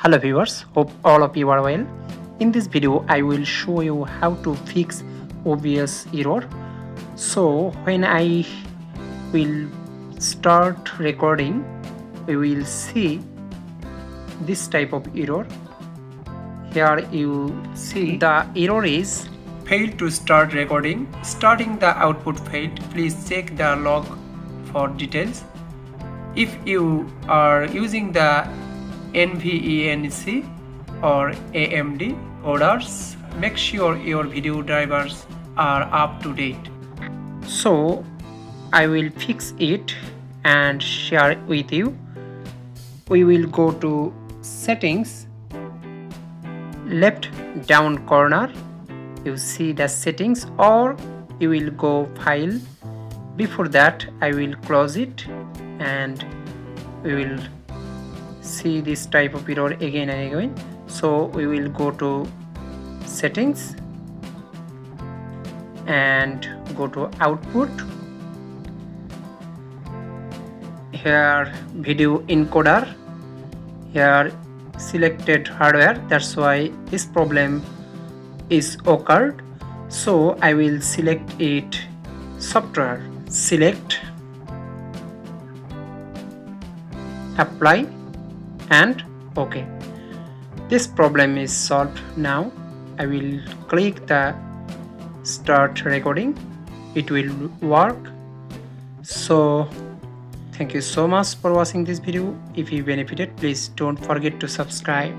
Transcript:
Hello viewers, hope all of you are well. In this video I will show you how to fix OBS error. So when I will start recording, we will see this type of error. Here you see the error is failed to start recording. Starting the output failed. Please check the log for details. If you are using the NVENC or AMD orders, make sure your video drivers are up to date. So I will fix it and share it with you. We will go to settings, left down corner you see the settings, or you will go file. Before that I will close it and we will see this type of error again and again. So we will go to settings and go to output. Here video encoder, here selected hardware, that's why this problem is occurred. So I will select it software, select, apply and OK. This problem is solved now. I will click the start recording. It will work. So thank you so much for watching this video. If you benefited, please don't forget to subscribe.